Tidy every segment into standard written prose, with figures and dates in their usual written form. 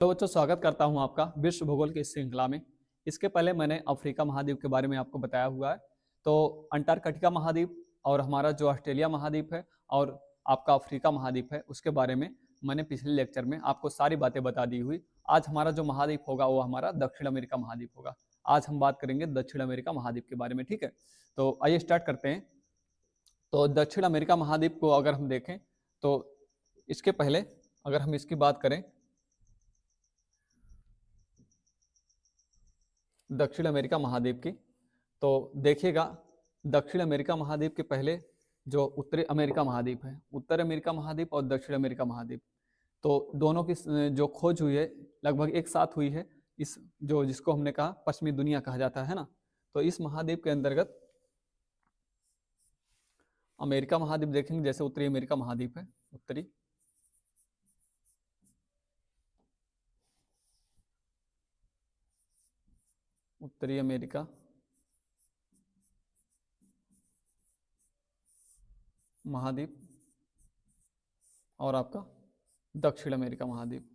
तो बच्चों स्वागत करता हूं आपका विश्व भूगोल की इस श्रृंखला में। इसके पहले मैंने अफ्रीका महाद्वीप के बारे में आपको बताया हुआ है। तो अंटार्कटिका महाद्वीप और हमारा जो ऑस्ट्रेलिया महाद्वीप है और आपका अफ्रीका महाद्वीप है उसके बारे में मैंने पिछले लेक्चर में आपको सारी बातें बता दी हुई। आज हमारा जो महाद्वीप होगा वो हमारा दक्षिण अमेरिका महाद्वीप होगा। आज हम बात करेंगे दक्षिण अमेरिका महाद्वीप के बारे में, ठीक है। तो आइए स्टार्ट करते हैं। तो दक्षिण अमेरिका महाद्वीप को अगर हम देखें तो इसके पहले अगर हम इसकी बात करें दक्षिण अमेरिका महाद्वीप की, तो देखिएगा दक्षिण अमेरिका महाद्वीप के पहले जो उत्तरी अमेरिका महाद्वीप है, उत्तर अमेरिका महाद्वीप और दक्षिण अमेरिका महाद्वीप, तो दोनों की जो खोज हुई है लगभग एक साथ हुई है। इस जो जिसको हमने कहा पश्चिमी दुनिया कहा जाता है ना, तो इस महाद्वीप के अंतर्गत अमेरिका महाद्वीप देखेंगे, जैसे उत्तरी अमेरिका महाद्वीप है, उत्तरी अमेरिका महाद्वीप और आपका दक्षिण अमेरिका महाद्वीप।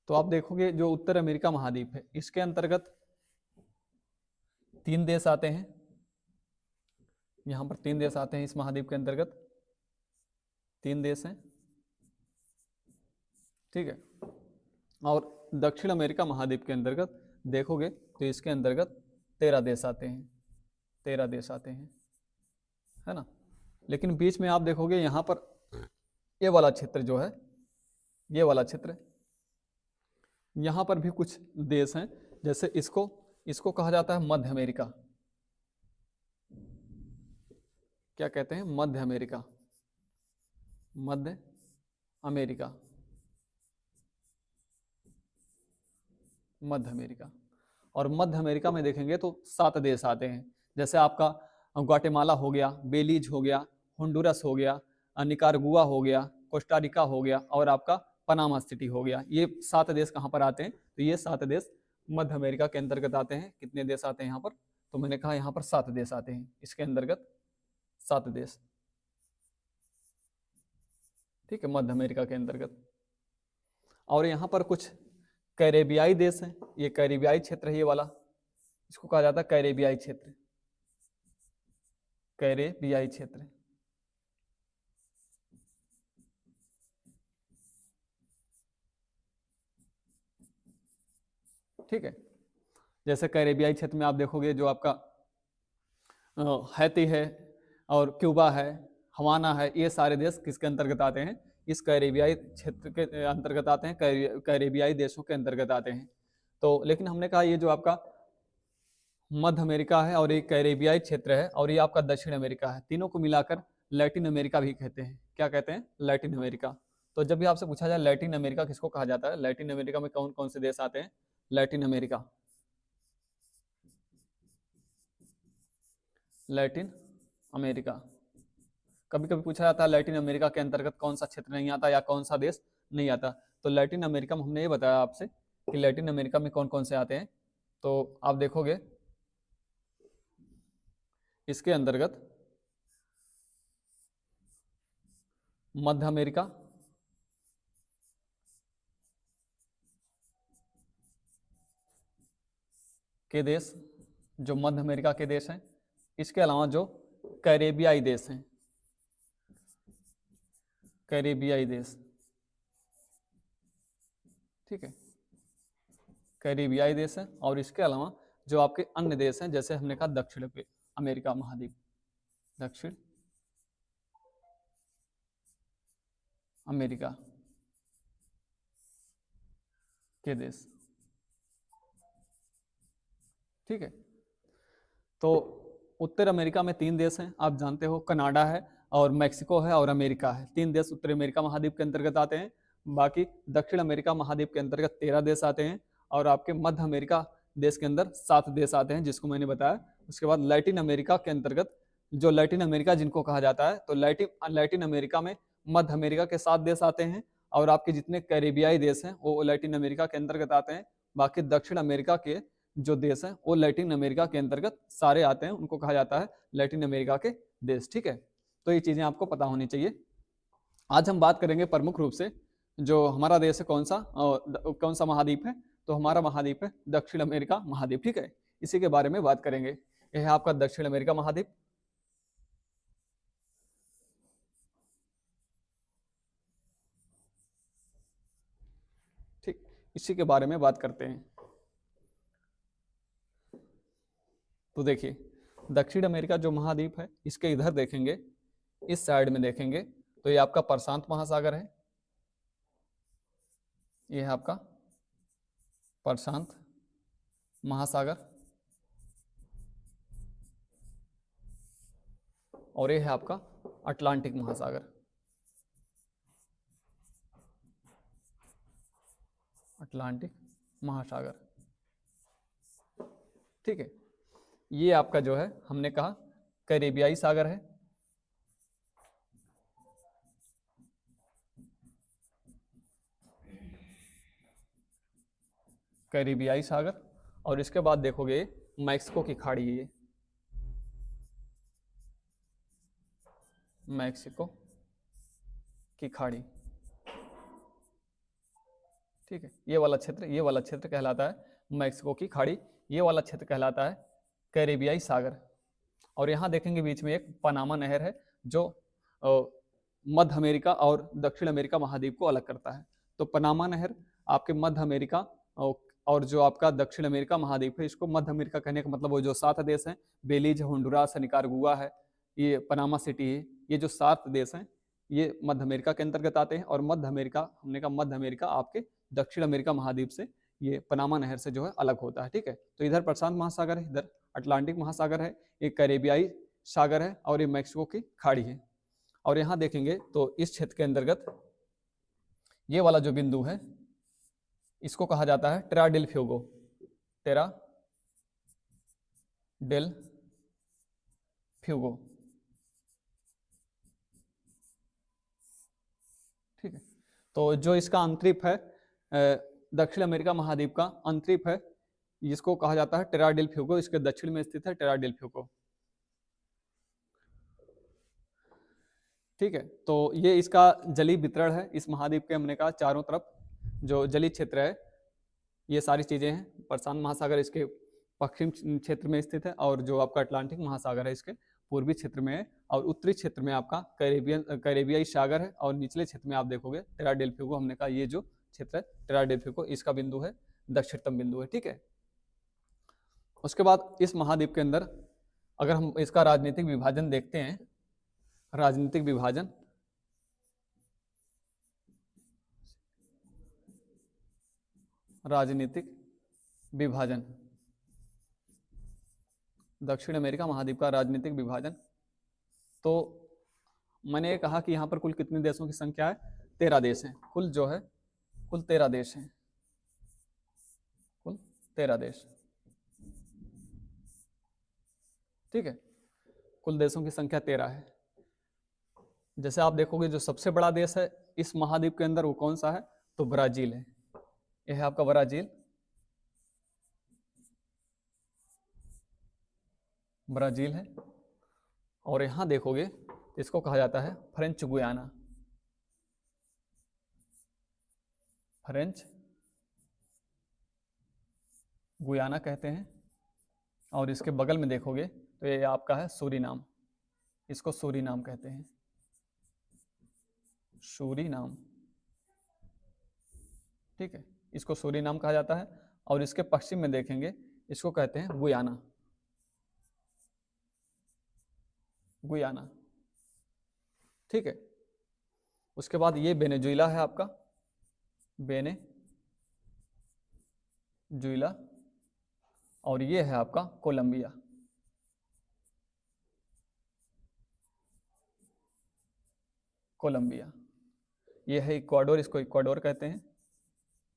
तो आप देखोगे जो उत्तर अमेरिका महाद्वीप है इसके अंतर्गत 3 देश आते हैं। यहां पर 3 देश आते हैं इस महाद्वीप के अंतर्गत, 3 देश हैं, ठीक है। और दक्षिण अमेरिका महाद्वीप के अंतर्गत देखोगे तो इसके अंतर्गत 13 देश आते हैं, 13 देश आते हैं, है ना। लेकिन बीच में आप देखोगे यहाँ पर ये वाला क्षेत्र जो है, ये वाला क्षेत्र, यहाँ पर भी कुछ देश हैं, जैसे इसको कहा जाता है मध्य अमेरिका। क्या कहते हैं? मध्य अमेरिका, मध्य अमेरिका, मध्य अमेरिका। और मध्य अमेरिका में देखेंगे तो 7 देश आते हैं, जैसे आपका ग्वाटेमाला हो गया, बेलीज हो गया, होंडुरस हो गया, निकारागुआ हो गया, कोस्टारिका हो गया और आपका पनामा सिटी हो गया। ये 7 देश कहाँ पर आते हैं? तो ये 7 देश मध्य अमेरिका के अंतर्गत आते हैं। कितने देश आते हैं यहाँ पर? तो मैंने कहा यहाँ पर 7 देश आते हैं, इसके अंतर्गत 7 देश, ठीक है, मध्य अमेरिका के अंतर्गत। और यहाँ पर कुछ कैरेबियाई देश हैं, ये कैरेबियाई क्षेत्र है, ये वाला इसको कहा जाता है कैरेबियाई क्षेत्र, कैरेबियाई क्षेत्र, ठीक है। जैसे कैरेबियाई क्षेत्र में आप देखोगे जो आपका हैती है और क्यूबा है, हवाना है, ये सारे देश किसके अंतर्गत आते हैं? इस कैरेबियाई क्षेत्र के अंतर्गत आते हैं, कैरेबियाई देशों के अंतर्गत आते हैं। तो लेकिन हमने कहा ये जो आपका मध्य अमेरिका है और ये कैरेबियाई क्षेत्र है और ये आपका दक्षिण अमेरिका है, तीनों को मिलाकर लैटिन अमेरिका भी कहते हैं। क्या कहते हैं? Latin America. तो जब भी आपसे पूछा जाए लैटिन अमेरिका किसको कहा जाता है, लैटिन अमेरिका में कौन कौन से देश आते हैं? Latin America, Latin America. कभी कभी पूछा जाता है लैटिन अमेरिका के अंतर्गत कौन सा क्षेत्र नहीं आता या कौन सा देश नहीं आता। तो लैटिन अमेरिका में हमने ये बताया आपसे कि लैटिन अमेरिका में कौन कौन से आते हैं। तो आप देखोगे इसके अंतर्गत मध्य अमेरिका, के देश, जो मध्य अमेरिका के देश हैं, इसके अलावा जो कैरेबियाई देश हैं, कैरेबियाई देश, ठीक है, कैरेबियाई देश है। और इसके अलावा जो आपके अन्य देश हैं, जैसे हमने कहा दक्षिण अमेरिका महाद्वीप, दक्षिण अमेरिका के देश, ठीक है। तो उत्तर अमेरिका में 3 देश हैं, आप जानते हो, कनाडा है और मैक्सिको है और अमेरिका है। 3 देश उत्तर अमेरिका महाद्वीप के अंतर्गत आते हैं। बाकी दक्षिण अमेरिका महाद्वीप के अंतर्गत 13 देश आते हैं और आपके मध्य अमेरिका देश के अंदर 7 देश आते हैं, जिसको मैंने बताया। उसके बाद लैटिन अमेरिका के अंतर्गत, जो लैटिन अमेरिका जिनको कहा जाता है, तो लैटिन अमेरिका में मध्य अमेरिका के 7 देश आते हैं और आपके जितने कैरेबियाई देश हैं वो लैटिन अमेरिका के अंतर्गत आते हैं। बाकी दक्षिण अमेरिका के जो देश हैं वो लैटिन अमेरिका के अंतर्गत सारे आते हैं, उनको कहा जाता है लैटिन अमेरिका के देश। ठीक है, तो ये चीजें आपको पता होनी चाहिए। आज हम बात करेंगे प्रमुख रूप से जो हमारा देश है कौन सा महाद्वीप है, तो हमारा महाद्वीप है दक्षिण अमेरिका महाद्वीप। ठीक है, इसी के बारे में बात करेंगे। यह है आपका दक्षिण अमेरिका महाद्वीप। ठीक, इसी के बारे में बात करते हैं। तो देखिए, दक्षिण अमेरिका जो महाद्वीप है, इसके इधर देखेंगे, इस साइड में देखेंगे तो ये आपका प्रशांत महासागर है, ये है आपका प्रशांत महासागर, और ये है आपका अटलांटिक महासागर। अटलांटिक महासागर, ठीक है। ये आपका जो है हमने कहा कैरेबियाई सागर है, कैरेबियाई सागर। और इसके बाद देखोगे मैक्सिको की खाड़ी है, ये मैक्सिको की खाड़ी। ठीक है, ये वाला क्षेत्र कहलाता है मैक्सिको की खाड़ी, ये वाला क्षेत्र कहलाता है कैरेबियाई सागर। और यहाँ देखेंगे बीच में एक पनामा नहर है जो मध्य अमेरिका और दक्षिण अमेरिका महाद्वीप को अलग करता है। तो पनामा नहर आपके मध्य अमेरिका और जो आपका दक्षिण अमेरिका महाद्वीप है, इसको मध्य अमेरिका कहने का मतलब वो जो 7 देश हैं, बेलीज, होंडुरास, निकारागुआ है, ये पनामा सिटी है, ये जो 7 देश हैं ये मध्य अमेरिका के अंतर्गत आते हैं। और मध्य अमेरिका, हमने कहा मध्य अमेरिका आपके दक्षिण अमेरिका महाद्वीप से, ये पनामा नहर से जो है अलग होता है। ठीक है, तो इधर प्रशांत महासागर है, इधर अटलांटिक महासागर है, एक कैरेबियाई सागर है और ये मैक्सिको की खाड़ी है। और यहाँ देखेंगे तो इस क्षेत्र के अंतर्गत ये वाला जो बिंदु है इसको कहा जाता है टेरा डेल फ्यूगो, टेरा डेल फ्यूगो। ठीक है, तो जो इसका अंतरिप है दक्षिण अमेरिका महाद्वीप का अंतरिप है, जिसको कहा जाता है टेरा डेल फ्यूगो, इसके दक्षिण में स्थित है टेरा डेल फ्यूगो। ठीक है, तो ये इसका जलीय वितरण है इस महाद्वीप के, हमने कहा चारों तरफ जो जलीय क्षेत्र है ये सारी चीजें हैं। प्रशांत महासागर इसके पश्चिम क्षेत्र में स्थित है, और जो आपका अटलांटिक महासागर है इसके पूर्वी क्षेत्र में है, और उत्तरी क्षेत्र में आपका कैरेबियाई सागर है, और निचले क्षेत्र में आप देखोगे टेरा डेल फ्यूगो। हमने कहा ये जो क्षेत्र है टेरा डेल फ्यूगो, इसका बिंदु है दक्षिणतम बिंदु है। ठीक है, उसके बाद इस महाद्वीप के अंदर अगर हम इसका राजनीतिक विभाजन देखते हैं, राजनीतिक विभाजन, राजनीतिक विभाजन, दक्षिण अमेरिका महाद्वीप का राजनीतिक विभाजन। तो मैंने कहा कि यहाँ पर कुल कितने देशों की संख्या है, 13 देश हैं कुल, जो है कुल 13 देश हैं, कुल 13 देश। ठीक है, कुल देशों की संख्या 13 है। जैसे आप देखोगे जो सबसे बड़ा देश है इस महाद्वीप के अंदर वो कौन सा है, तो ब्राजील है, यह है आपका ब्राजील। ब्राजील है, और यहां देखोगे इसको कहा जाता है फ्रेंच गुयाना, फ्रेंच गुयाना कहते हैं। और इसके बगल में देखोगे तो ये आपका है सूरीनाम, इसको सूरीनाम कहते हैं, सूरीनाम। ठीक है, इसको सूरीनाम कहा जाता है। और इसके पश्चिम में देखेंगे इसको कहते हैं गुयाना, गुयाना। ठीक है, उसके बाद ये वेनेजुएला है आपका, वेनेजुएला। और ये है आपका कोलंबिया, कोलंबिया। ये है इक्वाडोर, इसको इक्वाडोर कहते हैं,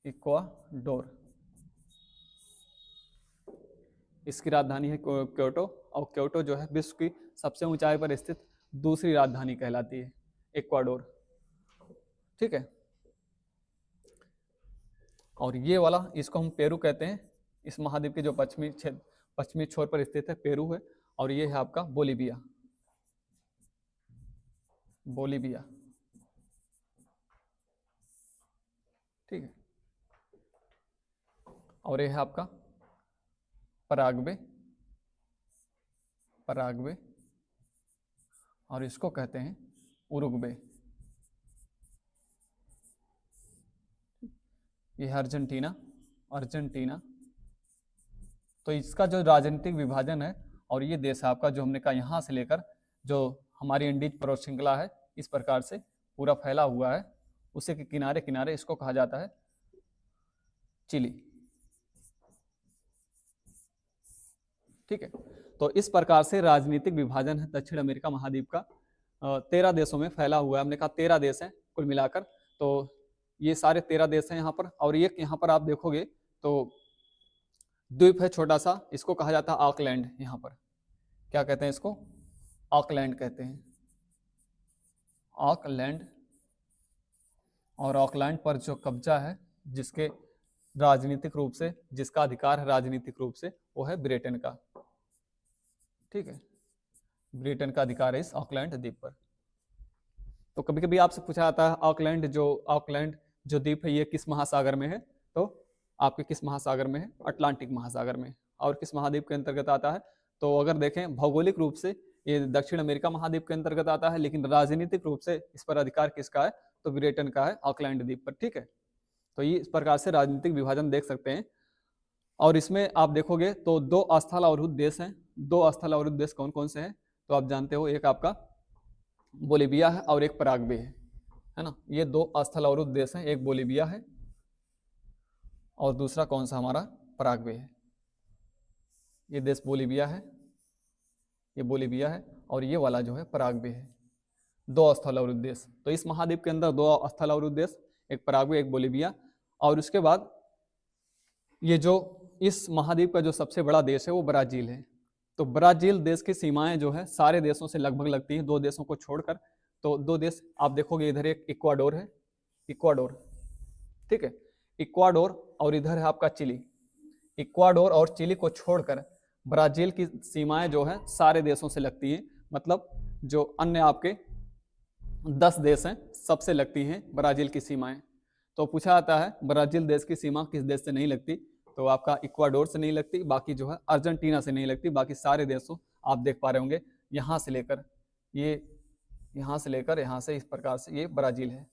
इक्वाडोर। इसकी राजधानी है क्योटो, और क्योटो जो है विश्व की सबसे ऊंचाई पर स्थित दूसरी राजधानी कहलाती है, इक्वाडोर। ठीक है, और ये वाला इसको हम पेरू कहते हैं, इस महाद्वीप के जो पश्चिमी छोर पर स्थित है पेरू है, और ये है आपका बोलीविया। बोलीविया, ठीक है। और ये है आपका पराग्वे, पराग्वे, और इसको कहते हैं उरुग्वे। ये है अर्जेंटीना, अर्जेंटीना। तो इसका जो राजनीतिक विभाजन है, और ये देश है आपका जो हमने कहा यहाँ से लेकर जो हमारी इंडीज पर्वत श्रृंखला है इस प्रकार से पूरा फैला हुआ है, उसी के किनारे किनारे इसको कहा जाता है चिली, ठीक है। तो इस प्रकार से राजनीतिक विभाजन है दक्षिण अमेरिका महाद्वीप का। 13 देशों में फैला हुआ है, हमने कहा 13 देश हैं कुल मिलाकर। तो ये सारे 13 देश हैं यहाँ पर, और एक यहाँ पर आप देखोगे तो द्वीप है छोटा सा, इसको कहा जाता है ऑकलैंड। यहाँ पर क्या कहते हैं इसको? ऑकलैंड कहते हैं, ऑकलैंड। और ऑकलैंड पर जो कब्जा है, जिसके राजनीतिक रूप से, जिसका अधिकार है राजनीतिक रूप से, वो है ब्रिटेन का, ठीक है। ब्रिटेन का अधिकार है इस ऑकलैंड द्वीप पर। तो कभी कभी आपसे पूछा जाता है ऑकलैंड जो द्वीप है ये किस महासागर में है? तो आपके किस महासागर में है? अटलांटिक महासागर में। और किस महाद्वीप के अंतर्गत आता है? तो अगर देखें भौगोलिक रूप से ये दक्षिण अमेरिका महाद्वीप के अंतर्गत आता है, लेकिन राजनीतिक रूप से इस पर अधिकार किसका है? तो ब्रिटेन का है ऑकलैंड द्वीप पर, ठीक है। तो ये इस प्रकार से राजनीतिक विभाजन देख सकते हैं। और इसमें आप देखोगे तो 2 स्थल अवरुद्ध देश हैं। 2 स्थल अवरुद्ध देश कौन कौन से हैं? तो आप जानते हो, एक आपका बोलीविया है और एक पराग्वे है ना। ये 2 स्थल अवरुद्ध देश हैं, एक बोलीविया है और दूसरा कौन सा हमारा? पराग्वे है। ये देश बोलीविया है, ये बोलीविया है, और ये वाला जो है पराग्वे है। 2 स्थल अवरुद्ध देश। तो इस महाद्वीप के अंदर 2 स्थल अवरुद्ध देश, एक पराग्वे एक बोलीविया। और उसके बाद ये जो इस महाद्वीप का जो सबसे बड़ा देश है वो ब्राजील है। तो ब्राजील देश की सीमाएं जो है सारे देशों से लगभग लगती हैं, 2 देशों को छोड़कर। तो 2 देश आप देखोगे, इधर एक इक्वाडोर है, इक्वाडोर, ठीक है, इक्वाडोर, और इधर है आपका चिली। इक्वाडोर और चिली को छोड़कर ब्राजील की सीमाएं जो है सारे देशों से लगती हैं। मतलब जो अन्य आपके 10 देश हैं सबसे लगती हैं ब्राजील की सीमाएं। तो पूछा जाता है ब्राजील देश की सीमा किस देश से नहीं लगती? तो आपका इक्वाडोर से नहीं लगती, बाकी जो है अर्जेंटीना से नहीं लगती, बाकी सारे देशों आप देख पा रहे होंगे यहाँ से लेकर ये, यहाँ से लेकर यहाँ से, इस प्रकार से ये ब्राजील है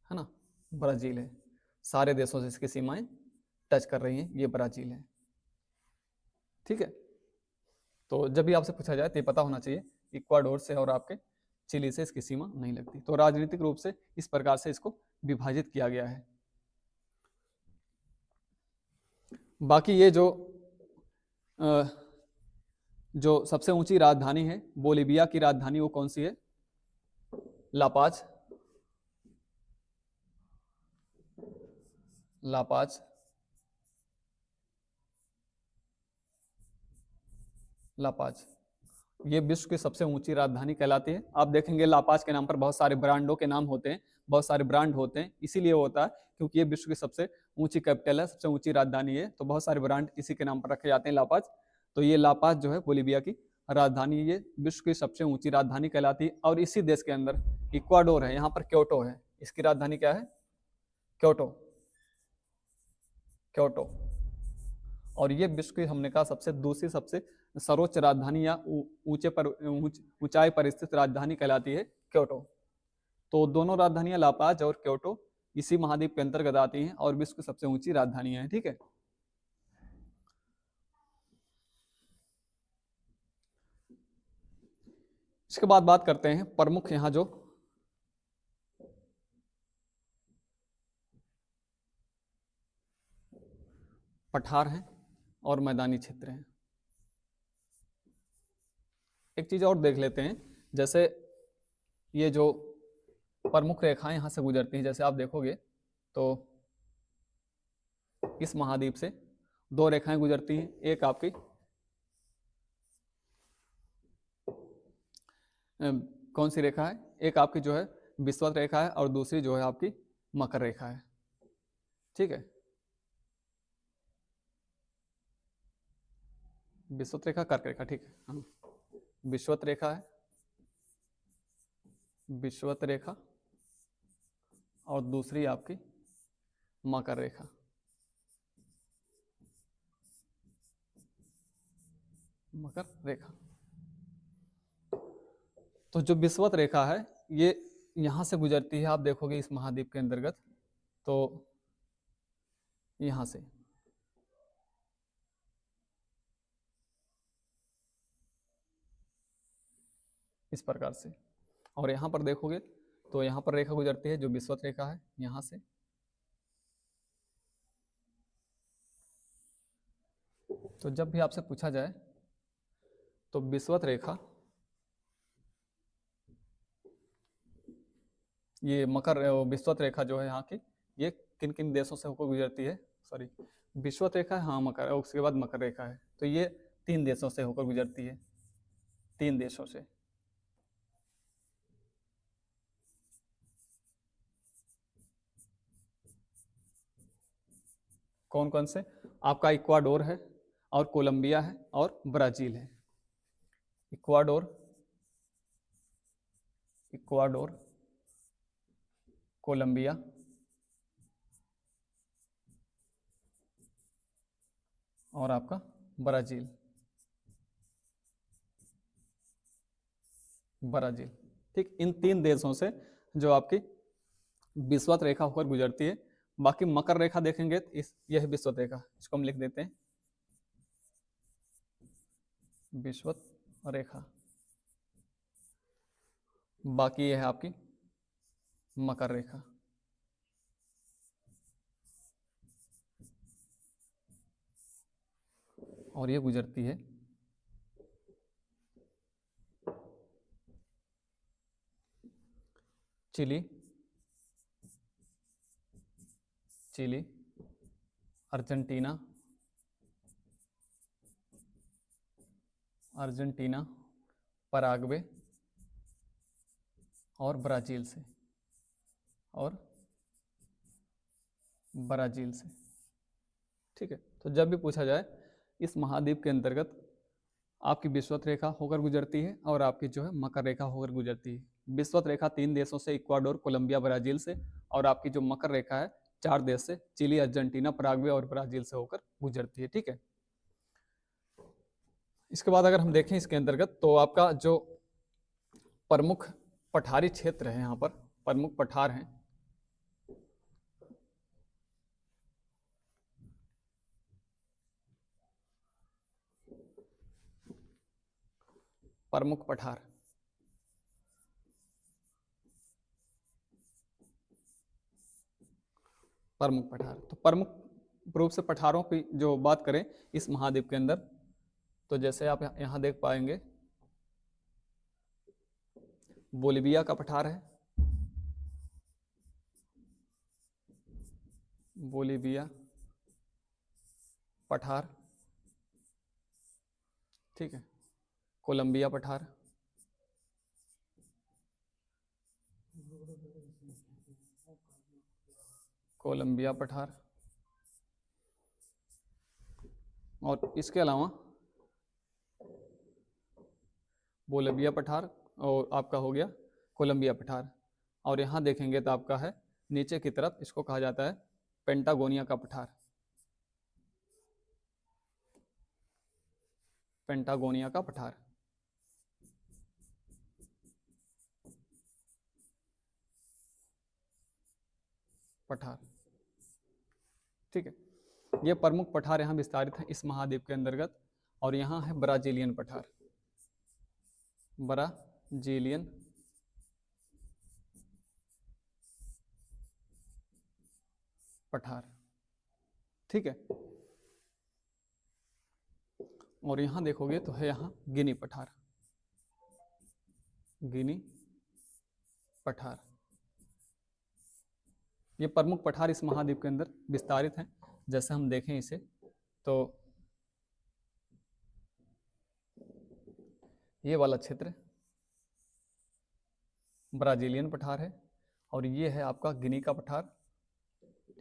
ना, ब्राजील है। सारे देशों से इसकी सीमाएं टच कर रही हैं, ये ब्राजील है, ठीक है। तो जब भी आपसे पूछा जाए तो ये पता होना चाहिए इक्वाडोर से और आपके चिली से इसकी सीमा नहीं लगती। तो राजनीतिक रूप से इस प्रकार से इसको विभाजित किया गया है। बाकी ये जो सबसे ऊंची राजधानी है बोलीविया की राजधानी, वो कौन सी है? लापाज, लापाज, लापाज। ये विश्व की सबसे ऊंची राजधानी कहलाती है। आप देखेंगे लापाज के नाम पर बहुत सारे ब्रांडों के नाम होते हैं, बहुत सारे ब्रांड होते हैं, इसीलिए होता है क्योंकि ये विश्व की सबसे ऊंची कैपिटल है, सबसे ऊंची राजधानी है, तो बहुत सारे ब्रांड इसी के नाम पर रखे जाते हैं, लापाज। तो ये लापाज जो है बोलीविया की राजधानी, ये विश्व की सबसे ऊंची राजधानी कहलाती है। और इसी देश के अंदर इक्वाडोर है, यहाँ पर क्योटो है, इसकी राजधानी क्या है? Kyoto, Kyoto. और ये विश्व की हमने कहा सबसे दूसरी सबसे सर्वोच्च राजधानी या ऊंचाई पर स्थित राजधानी कहलाती है क्योटो। तो दोनों राजधानियां लापाज और क्योटो इसी महाद्वीप के अंतर्गत आती हैं और विश्व की सबसे ऊंची राजधानियां हैं, ठीक है। इसके बाद बात करते हैं प्रमुख यहाँ जो पठार हैं और मैदानी क्षेत्र हैं। एक चीज और देख लेते हैं, जैसे ये जो प्रमुख रेखाएं यहां से गुजरती हैं, जैसे आप देखोगे तो इस महाद्वीप से 2 रेखाएं गुजरती हैं। एक आपकी कौन सी रेखा है? एक आपकी जो है विषुवत रेखा है और दूसरी जो है आपकी मकर रेखा है, ठीक है। विषुवत रेखा, कर्क रेखा, ठीक है। हाँ, विषुवत रेखा है, विषुवत रेखा, और दूसरी आपकी मकर रेखा। मकर रेखा। तो जो विषुवत रेखा है ये यहां से गुजरती है, आप देखोगे इस महाद्वीप के अंतर्गत, तो यहां से इस प्रकार से, और यहां पर देखोगे तो यहां पर रेखा गुजरती है जो विषुवत रेखा है, यहां से। तो जब भी आपसे पूछा जाए तो विषुवत रेखा, ये मकर विषुवत रेखा जो है यहाँ की, ये किन किन देशों से होकर गुजरती है, सॉरी, विषुवत रेखा है, हाँ मकर, उसके बाद मकर रेखा है, तो ये 3 देशों से होकर गुजरती है, 3 देशों से। कौन कौन से? आपका इक्वाडोर है, और कोलंबिया है, और ब्राजील है। इक्वाडोर, इक्वाडोर, कोलंबिया, और आपका ब्राजील, ब्राजील, ठीक। इन 3 देशों से जो आपकी विषुवत रेखा होकर गुजरती है। बाकी मकर रेखा देखेंगे तो इस यह विषुवत रेखा, इसको हम लिख देते हैं विषुवत रेखा। बाकी यह है आपकी मकर रेखा। और ये गुजरती है Chile, Chile, Argentina, Argentina, Paraguay, और ब्राजील से, और ब्राजील से, ठीक है। तो जब भी पूछा जाए इस महाद्वीप के अंतर्गत आपकी विषुवत रेखा होकर गुजरती है, और आपकी जो है मकर रेखा होकर गुजरती है। विषुवत रेखा 3 देशों से, इक्वाडोर, कोलंबिया, ब्राजील से, और आपकी जो मकर रेखा है 4 देश से, चिली, अर्जेंटीना, पराग्वे और ब्राजील से होकर गुजरती है, ठीक है। इसके बाद अगर हम देखें इसके अंतर्गत, तो आपका जो प्रमुख पठारी क्षेत्र है, यहाँ पर प्रमुख पठार हैं, प्रमुख पठार, प्रमुख पठार। तो प्रमुख रूप से पठारों की जो बात करें इस महाद्वीप के अंदर, तो जैसे आप यहाँ देख पाएंगे बोलिविया का पठार है, बोलिविया पठार, ठीक है। कोलंबिया पठार, कोलंबिया पठार, और इसके अलावा बोलिविया पठार, और आपका हो गया कोलंबिया पठार। और यहाँ देखेंगे तो आपका है नीचे की तरफ, इसको कहा जाता है पेंटागोनिया का पठार, पेंटागोनिया का पठार, पठार, ठीक है। ये प्रमुख पठार यहाँ विस्तारित हैं इस महाद्वीप के अंतर्गत। और यहाँ है ब्राजीलियन पठार, ब्राजीलियन पठार, ठीक है। और यहाँ देखोगे तो है यहाँ गिनी पठार, गिनी पठार। ये प्रमुख पठार इस महाद्वीप के अंदर विस्तारित हैं। जैसे हम देखें इसे तो ये वाला क्षेत्र ब्राजीलियन पठार है, और ये है आपका गिनी का पठार,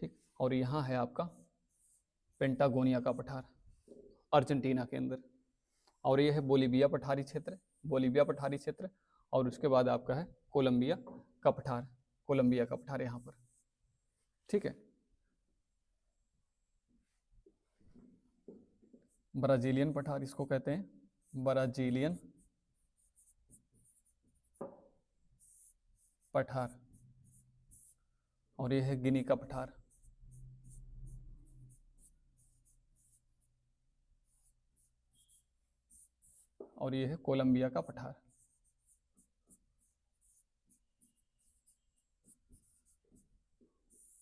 ठीक। और यहाँ है आपका पेंटागोनिया का पठार अर्जेंटीना के अंदर, और ये है बोलीविया पठारी क्षेत्र, बोलीविया पठारी क्षेत्र। और उसके बाद आपका है कोलंबिया का पठार, कोलंबिया का पठार यहाँ पर, ठीक है। ब्राजीलियन पठार इसको कहते हैं, ब्राजीलियन पठार। और ये है गिनी का पठार, और ये है कोलंबिया का पठार।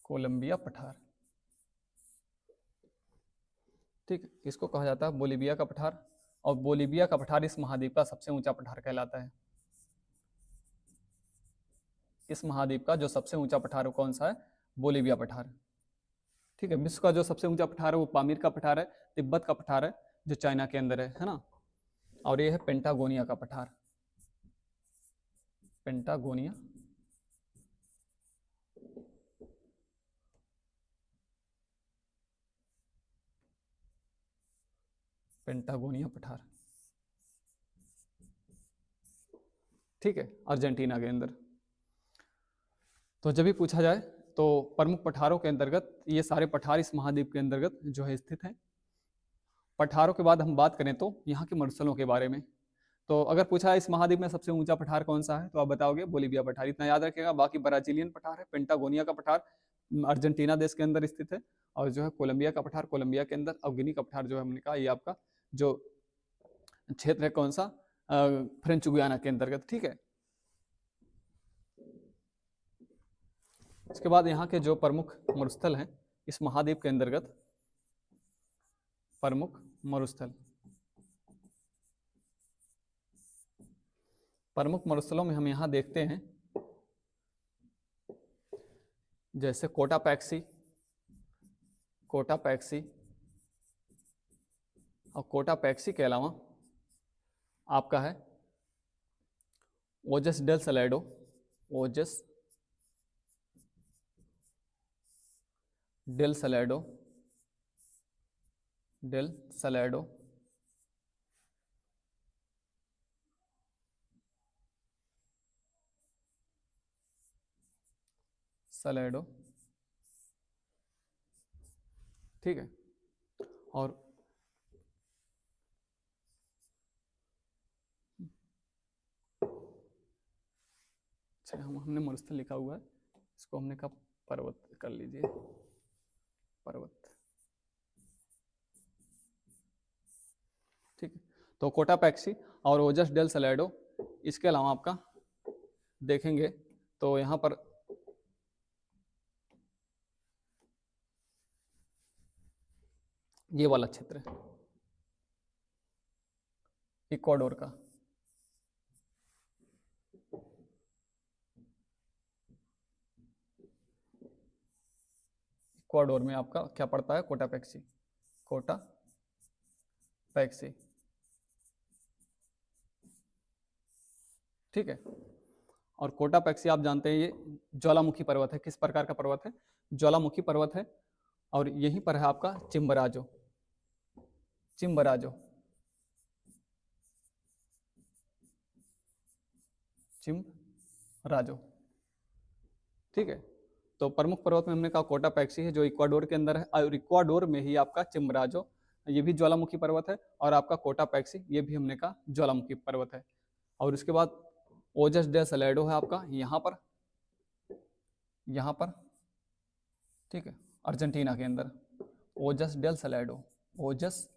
कोलंबिया पठार, ठीक है। इसको कहा जाता है बोलीविया का पठार। और बोलीविया का पठार इस महाद्वीप का सबसे ऊंचा पठार कहलाता है। इस महाद्वीप का जो सबसे ऊंचा पठार है कौन सा है? बोलीविया पठार, ठीक है। विश्व का जो सबसे ऊंचा पठार है वो पामीर का पठार है, तिब्बत का पठार है जो चाइना के अंदर है ना। और ये है पेंटागोनिया का पठार, पेंटागोनिया, पेंटागोनिया पठार, ठीक है, अर्जेंटीना के अंदर। तो जब भी पूछा जाए तो प्रमुख पठारों के अंतर्गत ये सारे पठार इस महाद्वीप के अंतर्गत जो है स्थित हैं। पठारों के बाद हम बात करें तो यहाँ के मरुस्थलों के बारे में। तो अगर पूछा है इस महाद्वीप में सबसे ऊंचा पठार कौन सा है, तो आप बताओगे बोलीविया पठार, इतना याद रखिएगा। बाकी ब्राजीलियन पठार है, पेंटागोनिया का पठार अर्जेंटीना देश के अंदर स्थित है, और जो है कोलंबिया का पठार कोलंबिया के अंदर, और गिनी का पठार जो है हमने कहा ये आपका जो क्षेत्र है कौन सा, फ्रेंच गुयाना के अंतर्गत, ठीक है। इसके बाद यहाँ के जो प्रमुख मरुस्थल हैं इस महाद्वीप के अंतर्गत, प्रमुख मरुस्थल, प्रमुख मरुस्थलों में हम यहाँ देखते हैं जैसे कोटापैक्सी, कोटापैक्सी, और कोटापैक्सी के अलावा आपका है ओजस डेल सैलाडो, ओजस डेल सैलाडो, डेल सैलाडो, सैलाडो, ठीक है। और अच्छा हमने मरुस्थल लिखा हुआ है, इसको हमने कहा पर्वत कर लीजिए, पर्वत, ठीक है। तो कोटापैक्सी और ओजस डेल सैलाडो, इसके अलावा आपका देखेंगे तो यहाँ पर ये वाला क्षेत्र है इक्वाडोर का, इक्वाडोर में आपका क्या पड़ता है? कोटापैक्सी, कोटापैक्सी, ठीक है। और कोटापैक्सी आप जानते हैं ये ज्वालामुखी पर्वत है। किस प्रकार का पर्वत है? ज्वालामुखी पर्वत है। और यहीं पर है आपका चिम्बराजो, चिम्बराजो, चिम्बराजो, ठीक है। तो प्रमुख पर्वत में हमने कहा कोटापैक्सी है जो इक्वाडोर के अंदर है, और इक्वाडोर में ही आपका चिम्बराजो ये भी ज्वालामुखी पर्वत है, और आपका कोटापैक्सी ये भी हमने कहा ज्वालामुखी पर्वत है। और उसके बाद ओजस डे सैलाडो है आपका यहाँ पर, यहाँ पर, ठीक है, अर्जेंटीना के अंदर। ओजस डेल सैलाडो, ओजस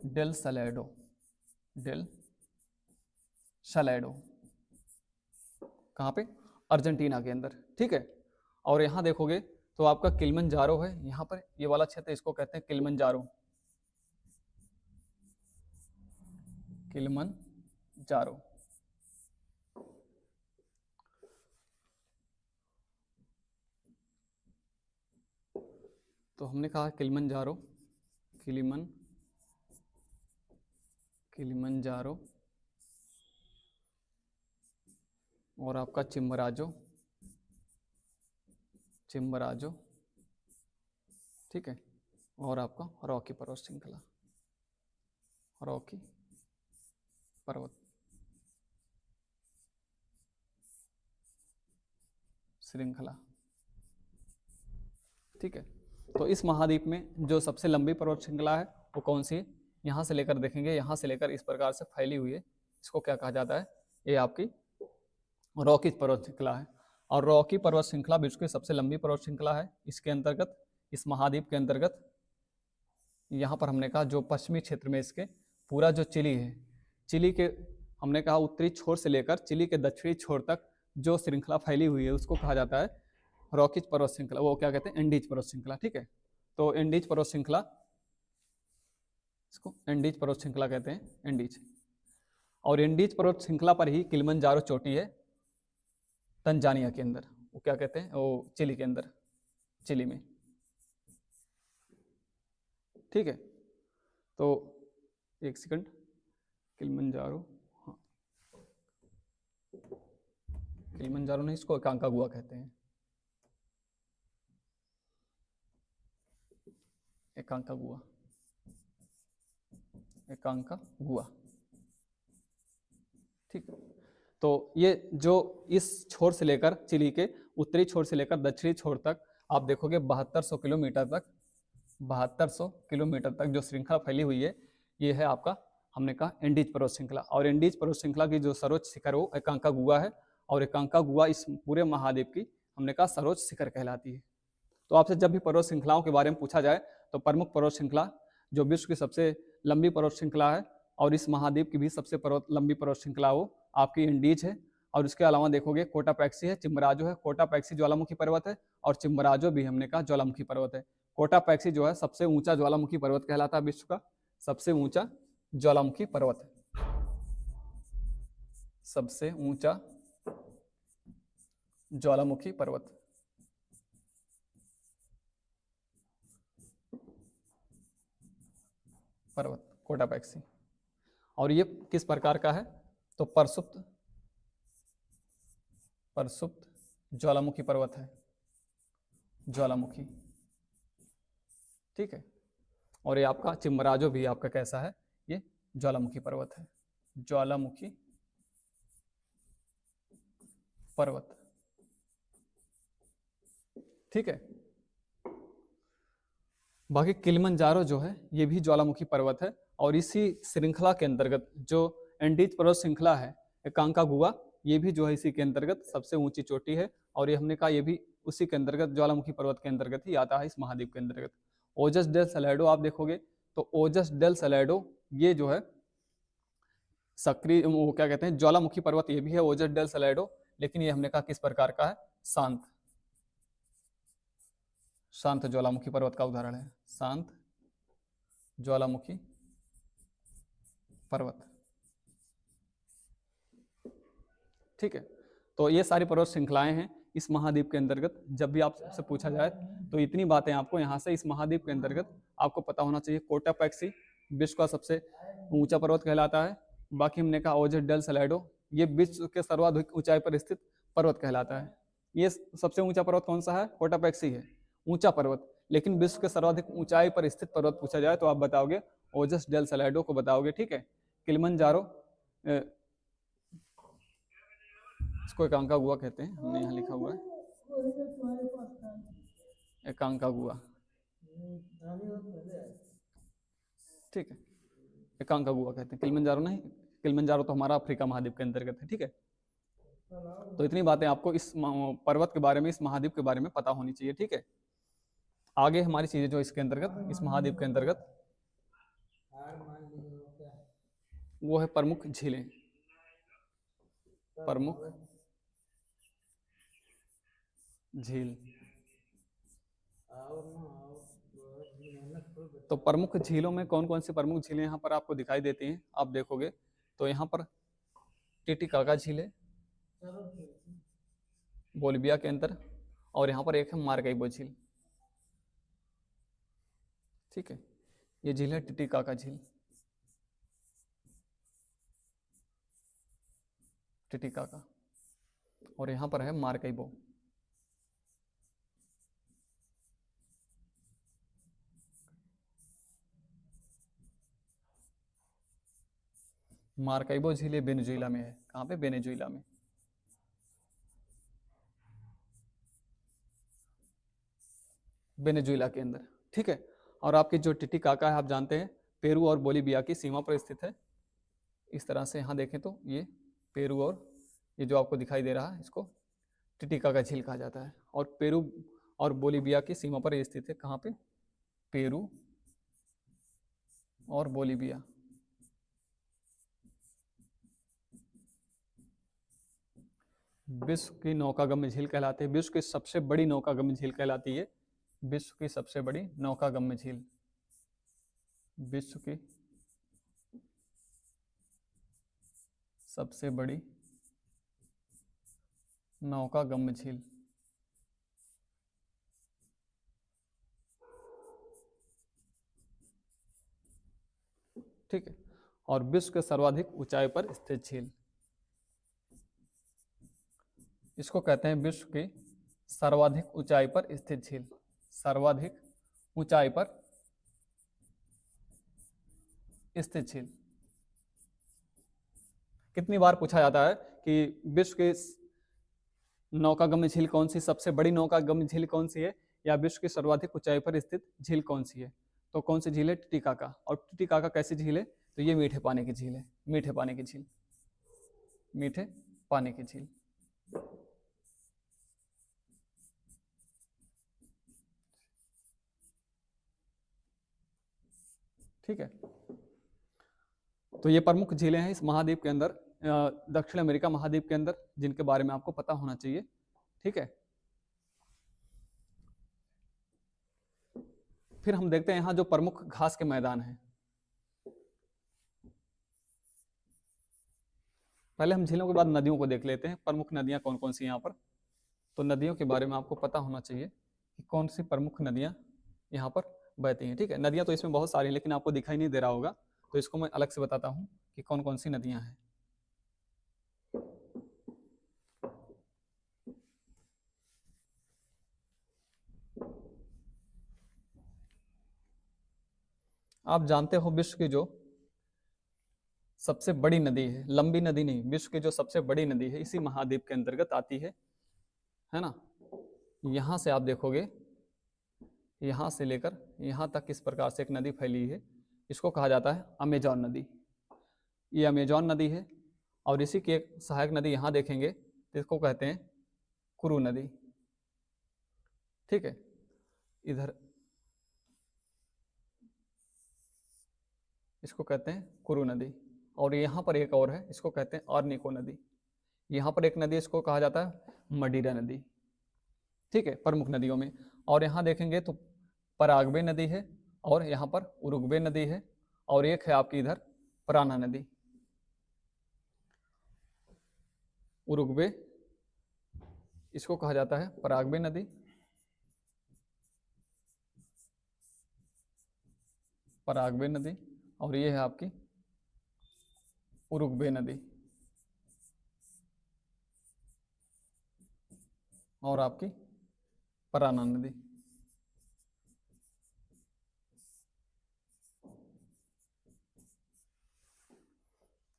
डेल सैलाडो, डेल सैलाडो, कहाँ पे? अर्जेंटीना के अंदर, ठीक है। और यहाँ देखोगे तो आपका किलिमंजारो है यहाँ पर, ये वाला क्षेत्र इसको कहते हैं किलिमंजारो, किलिमंजारो, तो हमने कहा किलिमंजारो, किलिमंजारो, और आपका चिम्बराजो, चिम्बराजो, ठीक है। और आपका रॉकी पर्वत श्रृंखला, रॉकी पर्वत श्रृंखला। ठीक है, तो इस महाद्वीप में जो सबसे लंबी पर्वत श्रृंखला है वो कौन सी है? यहाँ से लेकर देखेंगे, यहाँ से लेकर इस प्रकार से फैली हुई है, इसको क्या कहा जाता है? ये आपकी रॉकी पर्वत श्रृंखला है। और रॉकी पर्वत श्रृंखला विश्व की सबसे लंबी पर्वत श्रृंखला है। इसके अंतर्गत, इस महाद्वीप के अंतर्गत, यहाँ पर हमने कहा जो पश्चिमी क्षेत्र में इसके पूरा जो चिली है, चिली के हमने कहा उत्तरी छोर से लेकर चिली के दक्षिणी छोर तक जो श्रृंखला फैली हुई है उसको कहा जाता है रॉकीज पर्वत श्रृंखला, वो क्या कहते हैं? एंडीज पर्वत श्रृंखला। ठीक है, तो एंडीज पर्वत श्रृंखला, इसको एंडीज पर्वत श्रृंखला कहते हैं, एंडीज। और एंडीज पर्वत श्रृंखला पर ही किलिमंजारो चोटी है, तंजानिया के अंदर, वो क्या कहते हैं? वो चिली के अंदर, चिली में। ठीक है, तो एक सेकंड, किलिमंजारो, हाँ किलिमंजारो नहीं, इसको एकांकागुआ कहते हैं, एकांकागुआ, एकांकागुआ। ठीक, तो ये जो इस छोर से लेकर चिली के उत्तरी छोर से लेकर दक्षिणी छोर तक आप देखोगे 7200 किलोमीटर तक, 7200 किलोमीटर तक जो श्रृंखला फैली हुई है, ये है आपका हमने कहा एंडीज पर्वत श्रृंखला। और एंडीज पर्वत श्रृंखला की जो सर्वोच्च शिखर वो एकांकागुआ है, और एकांकागुआ इस पूरे महाद्वीप की हमने कहा सर्वोच्च शिखर कहलाती है। तो आपसे जब भी पर्वत श्रृंखलाओं के बारे में पूछा जाए तो प्रमुख पर्वत श्रृंखला जो विश्व की सबसे लंबी पर्वत श्रृंखला है और इस महाद्वीप की भी सबसे लंबी पर्वत श्रृंखला वो आपकी एंडीज है। और इसके अलावा देखोगे कोटापैक्सी है, चिम्बराजो है। कोटापैक्सी ज्वालामुखी पर्वत है और चिम्बराजो भी हमने कहा ज्वालामुखी पर्वत है। कोटापैक्सी जो है सबसे ऊंचा ज्वालामुखी पर्वत कहलाता है, विश्व का सबसे ऊंचा ज्वालामुखी पर्वत है, सबसे ऊंचा ज्वालामुखी पर्वत। पर्वत कोटापैक्सी। और ये किस प्रकार का है? तो परसुप्त ज्वालामुखी पर्वत है, ज्वालामुखी। ठीक है, और ये आपका चिम्बराजो भी आपका कैसा है? ये ज्वालामुखी पर्वत है, ज्वालामुखी पर्वत। ठीक है, बाकी किलिमंजारो जो है ये भी ज्वालामुखी पर्वत है। और इसी श्रृंखला के अंतर्गत जो एंडीज पर्वत श्रृंखला है एकांकागुआ, ये भी जो है इसी के अंतर्गत सबसे ऊंची चोटी है। और ये हमने कहा ये भी उसी के अंतर्गत ज्वालामुखी पर्वत के अंतर्गत ही आता है, इस महाद्वीप के अंतर्गत। ओजस डेल सैलाडो आप देखोगे तो ओजस डेल सैलाडो ये जो है सक्रिय, वो क्या कहते हैं, ज्वालामुखी पर्वत ये भी है ओजस डेल सैलाडो, लेकिन ये हमने कहा किस प्रकार का है? शांत ज्वालामुखी पर्वत का उदाहरण है, शांत ज्वालामुखी पर्वत। ठीक है, तो ये सारी पर्वत श्रृंखलाएं हैं इस महाद्वीप के अंतर्गत। जब भी आपसे पूछा जाए तो इतनी बातें आपको यहाँ से इस महाद्वीप के अंतर्गत आपको पता होना चाहिए। कोटापैक्सी विश्व का सबसे ऊंचा पर्वत कहलाता है। बाकी हमने कहा ओजस डेल सैलाडो ये विश्व के सर्वाधिक ऊंचाई पर स्थित पर्वत कहलाता है। ये सबसे ऊंचा पर्वत कौन सा है? कोटापैक्सी है, ऊंचा पर्वत। लेकिन विश्व के सर्वाधिक ऊंचाई पर स्थित पर्वत पूछा जाए तो आप बताओगे ओजस डेल सैलाडो को बताओगे। ठीक है, किलिमंजारो इसको एकांकागुआ कहते हैं, हमने यहाँ लिखा हुआ है एकांकागुआ। ठीक है, एकांकागुआ कहते हैं, किलिमंजारो नहीं। किलिमंजारो तो हमारा अफ्रीका महाद्वीप के अंतर्गत है। ठीक है, तो इतनी बातें आपको इस पर्वत के बारे में, इस महाद्वीप के बारे में पता होनी चाहिए। ठीक है, आगे हमारी चीजें जो इसके अंतर्गत, इस महाद्वीप के अंतर्गत, वो है प्रमुख झीलें। प्रमुख झील। तो प्रमुख झीलों में कौन कौन सी प्रमुख झीलें यहाँ पर आपको दिखाई देती हैं? आप देखोगे तो यहाँ पर टिटिकाका झील है बोलिविया के अंदर, और यहाँ पर एक है मार्कैबो झील। ठीक है, ये झील है टिटिकाका झील, टिटिकाका, और यहाँ पर है मार्कैबो। मार्काइबो झील ये वेनेजुएला में है। कहाँ पे? वेनेजुएला में। वेनेजुएला के अंदर, ठीक है। और आपकी जो टिटिकाका है आप जानते हैं पेरू और बोलीविया की सीमा पर स्थित है। इस तरह से यहाँ देखें तो ये पेरू और ये जो आपको दिखाई दे रहा है इसको टिटिकाका झील कहा जाता है। और पेरू और बोलीविया की सीमा पर स्थित है। कहाँ पे? पेरू और बोलीविया। विश्व की नौकागम्य झील कहलाती है, विश्व की सबसे बड़ी नौकागम्य झील कहलाती है। विश्व की सबसे बड़ी नौकागम्य झील, विश्व की सबसे बड़ी नौकागम्य झील। ठीक है। और विश्व के सर्वाधिक ऊंचाई पर स्थित झील, इसको कहते हैं विश्व की सर्वाधिक ऊंचाई पर स्थित झील। सर्वाधिक ऊंचाई पर स्थित झील। कितनी बार पूछा जाता है कि विश्व के नौकागम्य झील कौन सी, सबसे बड़ी नौकागम्य झील कौन सी है, या विश्व की सर्वाधिक ऊंचाई पर स्थित झील कौन सी है? तो कौन सी झील है? टिटिकाका। और टिटिकाका कैसी झील है? तो ये मीठे पानी की झील है। मीठे पानी की झील, मीठे पानी की झील। ठीक है। तो ये प्रमुख झीलें हैं इस महाद्वीप के अंदर, दक्षिण अमेरिका महाद्वीप के अंदर, जिनके बारे में आपको पता होना चाहिए। ठीक है। फिर हम देखते हैं यहाँ जो प्रमुख घास के मैदान हैं। पहले हम झीलों के बाद नदियों को देख लेते हैं, प्रमुख नदियां कौन कौन सी यहाँ पर। तो नदियों के बारे में आपको पता होना चाहिए कि कौन सी प्रमुख नदियां यहाँ पर बहती हैं। ठीक है। नदियां तो इसमें बहुत सारी हैं, लेकिन आपको दिखाई नहीं दे रहा होगा, तो इसको मैं अलग से बताता हूँ कि कौन कौन सी नदियां हैं। आप जानते हो विश्व की जो सबसे बड़ी नदी है, लंबी नदी नहीं, विश्व की जो सबसे बड़ी नदी है इसी महाद्वीप के अंतर्गत आती है ना। यहाँ से आप देखोगे, यहाँ से लेकर यहाँ तक इस प्रकार से एक नदी फैली है, इसको कहा जाता है अमेजॉन नदी। ये अमेजॉन नदी है। और इसी की एक सहायक नदी यहाँ देखेंगे तो इसको कहते हैं कुरु नदी। ठीक है। इधर इसको कहते हैं कुरु नदी। और यहाँ पर एक और है, इसको कहते हैं आर्निको नदी। यहाँ पर एक नदी, इसको कहा जाता है मडीरा नदी। ठीक है, प्रमुख नदियों में। और यहाँ देखेंगे तो पराग्वे नदी है, और यहाँ पर उरुग्वे नदी है, और एक है आपकी इधर पराना नदी। उरुग्वे, इसको कहा जाता है पराग्वे नदी, पराग्वे नदी, और ये है आपकी उरुग्वे नदी, और आपकी पराना नदी।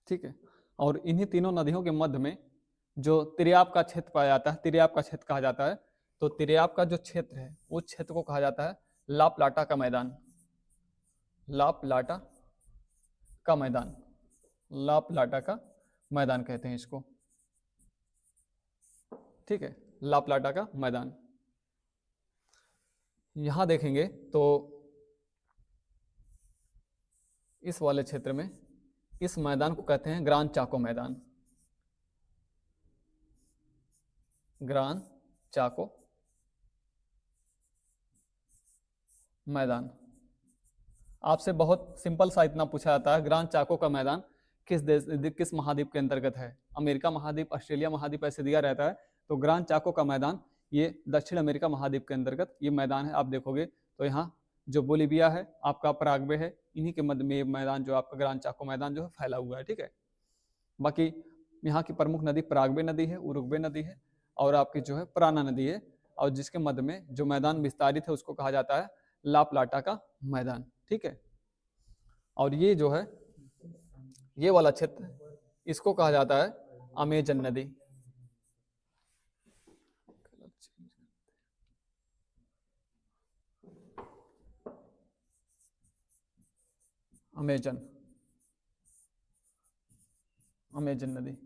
ठीक है। और इन्हीं तीनों नदियों के मध्य में जो तिरयाप का क्षेत्र पाया जाता है, तिरयाप का क्षेत्र कहा जाता है। तो तिरयाप का जो क्षेत्र है उस क्षेत्र को कहा जाता है ला प्लाटा का मैदान। ला प्लाटा का मैदान, ला प्लाटा का मैदान कहते हैं इसको। ठीक है, ला प्लाटा का मैदान। यहां देखेंगे तो इस वाले क्षेत्र में इस मैदान को कहते हैं ग्रान चाको मैदान। ग्रान चाको मैदान। आपसे बहुत सिंपल सा इतना पूछा जाता है, ग्रान चाको का मैदान किस देश, किस महाद्वीप के अंतर्गत है? अमेरिका महाद्वीप, ऑस्ट्रेलिया महाद्वीप, ऐसे दिया रहता है। तो ग्रान चाको का मैदान ये दक्षिण अमेरिका महाद्वीप के अंतर्गत ये मैदान है। आप देखोगे तो यहाँ जो बोलीविया है, आपका पराग्वे है, इन्हीं के मध्य में ये मैदान जो आपका ग्रान चाको मैदान जो है फैला हुआ है। ठीक है। बाकी यहाँ की प्रमुख नदी पराग्वे नदी है, उरुग्वे नदी है, और आपकी जो है पराना नदी है, और जिसके मध्य में जो मैदान विस्तारित है उसको कहा जाता है ला प्लाटा का मैदान। ठीक है। और ये जो है ये वाला क्षेत्र, इसको कहा जाता है अमेजन नदी। अमेजन, अमेजन नदी।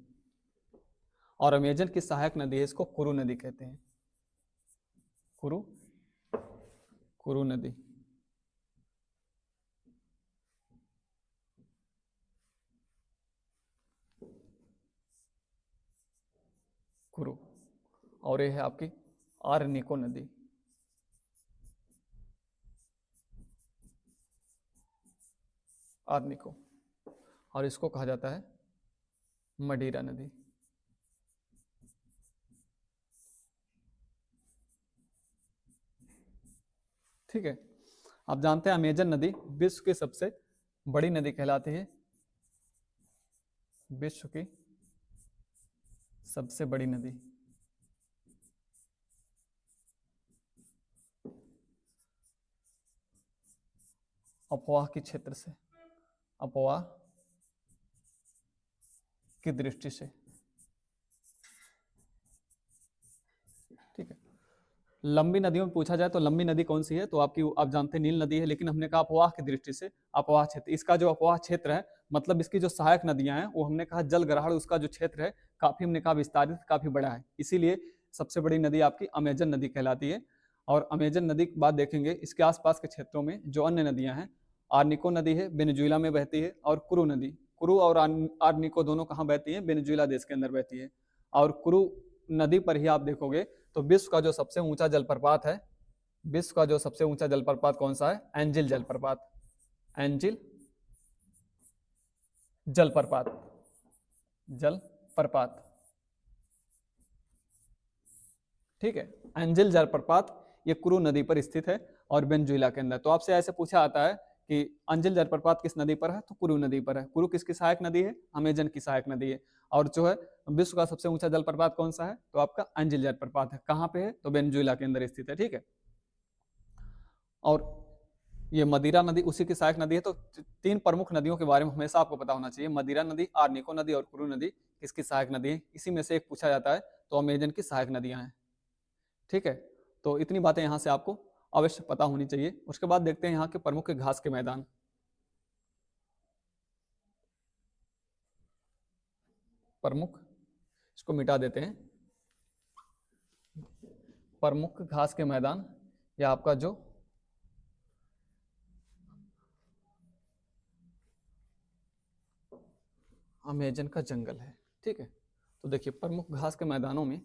और अमेजन की सहायक नदी है, इसको कुरु नदी कहते हैं। कुरु, कुरु नदी। कुरु। और ये है आपकी आर्निको नदी। आर्निको। और इसको कहा जाता है मडीरा नदी। ठीक है। आप जानते हैं अमेजन नदी विश्व की सबसे बड़ी नदी कहलाती है। विश्व की सबसे बड़ी नदी। अपवाह के क्षेत्र से, अपवाह की दृष्टि से। ठीक है। लंबी नदियों में पूछा जाए तो लंबी नदी कौन सी है, तो आपकी आप जानते हैं नील नदी है, लेकिन हमने कहा अपवाह की दृष्टि से, अपवाह क्षेत्र। इसका जो अपवाह क्षेत्र है, मतलब इसकी जो सहायक नदियां हैं, वो हमने कहा जलग्रहण, उसका जो क्षेत्र है काफी, हमने कहा विस्तारित, काफी बड़ा है, इसीलिए सबसे बड़ी नदी आपकी अमेजन नदी कहलाती है। और अमेजन नदी के बाद देखेंगे इसके आसपास के क्षेत्रों में जो अन्य नदियां हैं, आर्निको नदी है, वेनेजुएला में बहती है, और कुरु नदी। कुरु और आर्निको दोनों कहाँ बहती है, वेनेजुएला देश के अंदर बहती है। और कुरु नदी पर ही आप देखोगे तो विश्व का जो सबसे ऊंचा जलप्रपात है, विश्व का जो सबसे ऊंचा जलप्रपात कौन सा है, एंजिल जलप्रपात। एंजिल जलप्रपात, जलप्रपात। ठीक है। एंजिल जलप्रपात ये कुरु नदी पर स्थित है और वेनेजुएला के अंदर। तो आपसे ऐसे पूछा आता है कि एंजिल जलप्रपात किस नदी पर है, तो कुरु नदी पर है। कुरु किसकी सहायक नदी है, अमेजन की सहायक नदी है। और जो है विश्व का सबसे ऊंचा जलप्रपात कौन सा है, तो आपका एंजिल जलप्रपात है। कहाँ पे है, तो वेनेजुएला के अंदर स्थित है। ठीक है। और ये मदिरा नदी उसी की सहायक नदी है। तो तीन प्रमुख नदियों के बारे में हमेशा आपको पता होना चाहिए, मदिरा नदी, आर्निको नदी और कुरु नदी किसकी सहायक नदी है। इसी में से एक पूछा जाता है, तो अमेजन की सहायक नदियां हैं। ठीक है। तो इतनी बातें यहाँ से आपको अवश्य पता होनी चाहिए। उसके बाद देखते हैं यहाँ के प्रमुख घास के मैदान। प्रमुख, इसको मिटा देते हैं, प्रमुख घास के मैदान, या आपका जो अमेजन का जंगल है। ठीक है। तो देखिए प्रमुख घास के मैदानों में,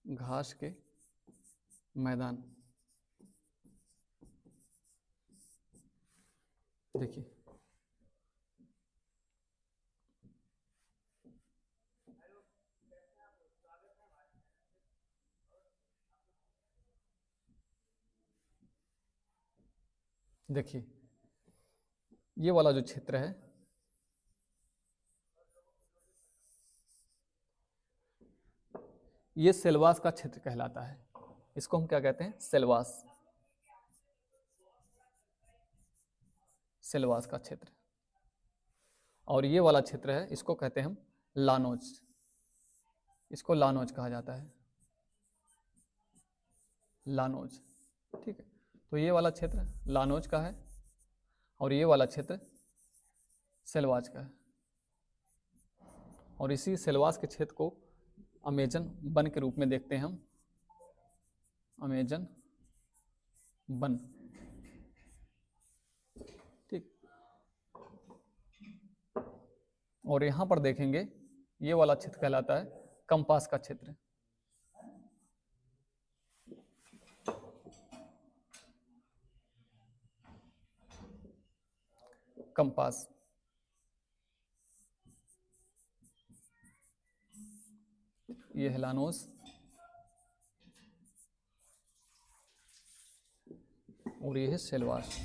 घास के मैदान, देखिए देखिए ये वाला जो क्षेत्र है, ये सेलवास का क्षेत्र कहलाता है। इसको हम क्या कहते हैं, सेलवास, सेलवास का क्षेत्र। और ये वाला क्षेत्र है, इसको कहते हैं हम लानोज, इसको लानोज कहा जाता है, लानोज। ठीक है। तो ये वाला क्षेत्र लानोज का है और ये वाला क्षेत्र सेलवाज का है। और इसी सेलवास के क्षेत्र को अमेजन वन के रूप में देखते हैं हम, अमेजन वन। ठीक। और यहां पर देखेंगे ये वाला क्षेत्र कहलाता है कंपास का क्षेत्र। कंपास, ये है लानोस और ये है सेलवास।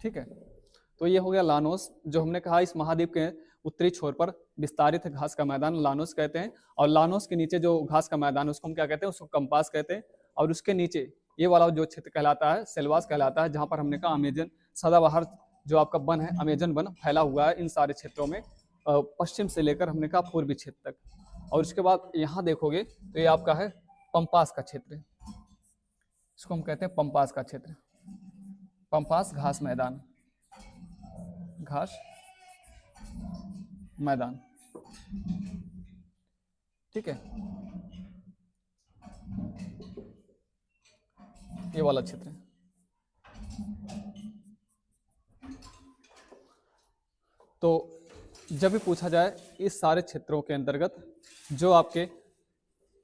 ठीक है। तो ये हो गया लानोस, जो हमने कहा इस महाद्वीप के उत्तरी छोर पर विस्तारित घास का मैदान लानोस कहते हैं, और लानोस के नीचे जो घास का मैदान है उसको हम क्या कहते हैं, उसको कंपास कहते हैं। और उसके नीचे ये वाला जो क्षेत्र कहलाता है सेल्वास कहलाता है, जहां पर हमने कहा अमेजन सदाबहार जो आपका वन है, अमेजन वन फैला हुआ है इन सारे क्षेत्रों में, पश्चिम से लेकर हमने कहा पूर्वी क्षेत्र तक। और उसके बाद यहाँ देखोगे तो ये आपका है पंपास का क्षेत्र, इसको हम कहते हैं पंपास का क्षेत्र। पंपास घास मैदान, घास मैदान, ठीक है, ये वाला क्षेत्र है। तो जब भी पूछा जाए इस सारे क्षेत्रों के अंतर्गत जो आपके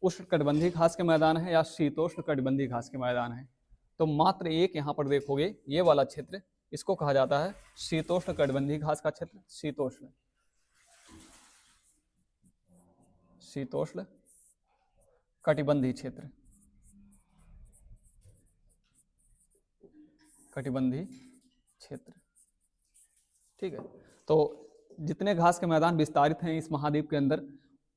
उष्णकटिबंधीय घास के मैदान है या शीतोष्ण कटिबंधीय घास के मैदान है, तो मात्र एक यहाँ पर देखोगे ये वाला क्षेत्र, इसको कहा जाता है शीतोष्ण कटिबंधीय घास का क्षेत्र। शीतोष्ण, शीतोष्ण कटिबंधीय क्षेत्र, कटिबंधीय क्षेत्र, ठीक है। तो जितने घास के मैदान विस्तारित हैं इस महाद्वीप के अंदर,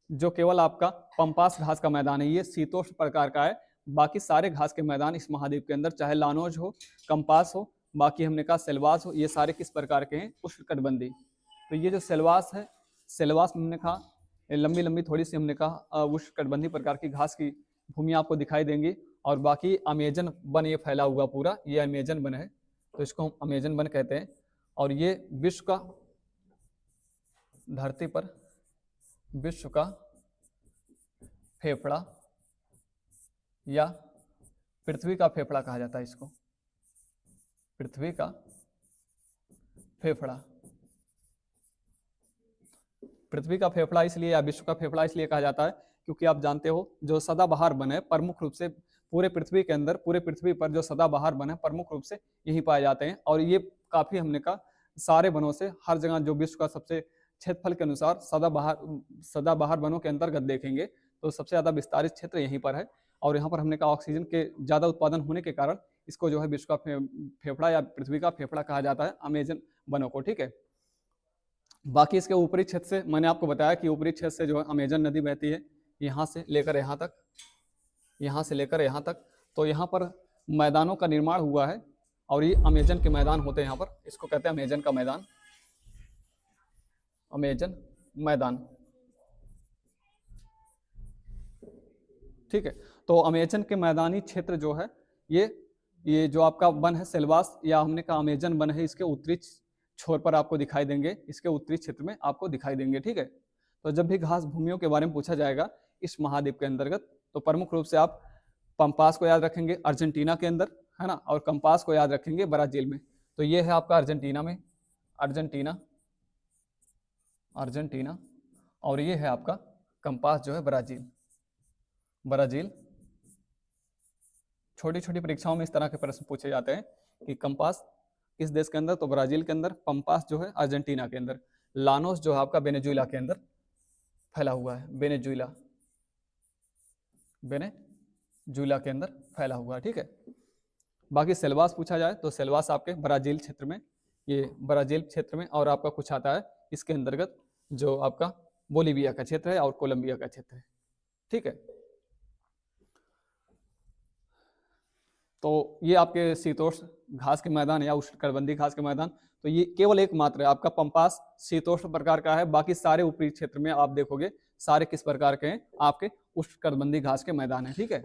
जो केवल आपका पंपास घास का मैदान है ये शीतोष्ण प्रकार का है। बाकी सारे घास के मैदान इस महाद्वीप के अंदर, चाहे लानोज हो, कंपास हो, बाकी हमने कहा सेल्वास हो, ये सारे किस प्रकार के हैं, उष्णकटिबंधीय। तो ये जो सेल्वास है, सेल्वास में हमने कहा लंबी लंबी थोड़ी सी हमने कहा उष्णकटिबंधीय प्रकार की घास की भूमि आपको दिखाई देंगी। और बाकी अमेजन वन ये फैला हुआ पूरा, ये अमेजन वन है, तो इसको हम अमेजन वन कहते हैं। और ये विश्व का, धरती पर विश्व का फेफड़ा या पृथ्वी का फेफड़ा कहा जाता है इसको, पृथ्वी का फेफड़ा। पृथ्वी का फेफड़ा इसलिए या विश्व का फेफड़ा इसलिए कहा जाता है क्योंकि आप जानते हो जो सदाबहार वन है प्रमुख रूप से पूरे पृथ्वी के अंदर, पूरे पृथ्वी पर जो सदाबहार वन है प्रमुख रूप से यही पाए जाते हैं। और ये काफी हमने कहा सारे वनों से हर जगह जो विश्व का सबसे क्षेत्रफल के अनुसार सदाबहार वनों के अंतर्गत देखेंगे तो सबसे ज्यादा विस्तारित क्षेत्र यहीं पर है। और यहाँ पर हमने कहा ऑक्सीजन के ज्यादा उत्पादन होने के कारण इसको जो है विश्व का फेफड़ा या पृथ्वी का फेफड़ा कहा जाता है अमेजन वनों को, ठीक है। बाकी इसके ऊपरी क्षेत्र से मैंने आपको बताया कि ऊपरी क्षेत्र से जो है अमेजन नदी बहती है यहाँ से लेकर यहाँ तक, यहाँ से लेकर यहाँ तक। तो यहाँ पर मैदानों का निर्माण हुआ है और ये अमेजन के मैदान होते हैं यहाँ पर, इसको कहते हैं अमेजन का मैदान, अमेजन मैदान, ठीक है। तो अमेजन के मैदानी क्षेत्र जो है ये जो आपका वन है सेल्वास या हमने कहा अमेजन वन है, इसके उत्तरी छोर पर आपको दिखाई देंगे, इसके उत्तरी क्षेत्र में आपको दिखाई देंगे, ठीक है। तो जब भी घास भूमियों के बारे में पूछा जाएगा इस महाद्वीप के अंतर्गत तो प्रमुख रूप से आप पंपास को याद रखेंगे अर्जेंटीना के अंदर, है ना, और कंपास को याद रखेंगे ब्राजील में। तो ये है आपका अर्जेंटीना में, अर्जेंटीना, अर्जेंटीना, और ये है आपका कंपास जो है ब्राजील, ब्राजील। छोटी छोटी परीक्षाओं में इस तरह के प्रश्न पूछे जाते हैं कि कंपास किस देश के अंदर, तो ब्राजील के अंदर, पंपास जो है अर्जेंटीना के अंदर, लानोस जो है आपका वेनेजुएला के अंदर फैला हुआ है, वेनेजुएला, वेनेजुएला के अंदर फैला हुआ है, ठीक है। बाकी सेल्वास पूछा जाए तो सेल्वास आपके ब्राजील क्षेत्र में, ये ब्राजील क्षेत्र में, और आपका कुछ आता है इसके अंतर्गत जो आपका बोलीविया का क्षेत्र है और कोलंबिया का क्षेत्र है, ठीक है। तो ये आपके शीतोष्ण घास के मैदान या उष्णकटिबंधीय घास के मैदान, तो ये केवल एक मात्र है आपका पंपास शीतोष्ण प्रकार का है। बाकी सारे ऊपरी क्षेत्र में आप देखोगे सारे किस प्रकार के हैं, आपके उष्णकटिबंधीय घास के मैदान है, ठीक है।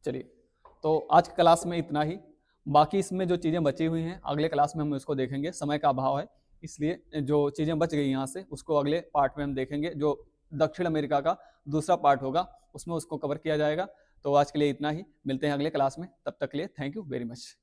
चलिए, तो आज की क्लास में इतना ही। बाकी इसमें जो चीजें बची हुई हैं अगले क्लास में हम उसको देखेंगे, समय का अभाव है इसलिए जो चीजें बच गई यहाँ से उसको अगले पार्ट में हम देखेंगे, जो दक्षिण अमेरिका का दूसरा पार्ट होगा उसमें उसको कवर किया जाएगा। तो आज के लिए इतना ही, मिलते हैं अगले क्लास में, तब तक के लिए थैंक यू वेरी मच।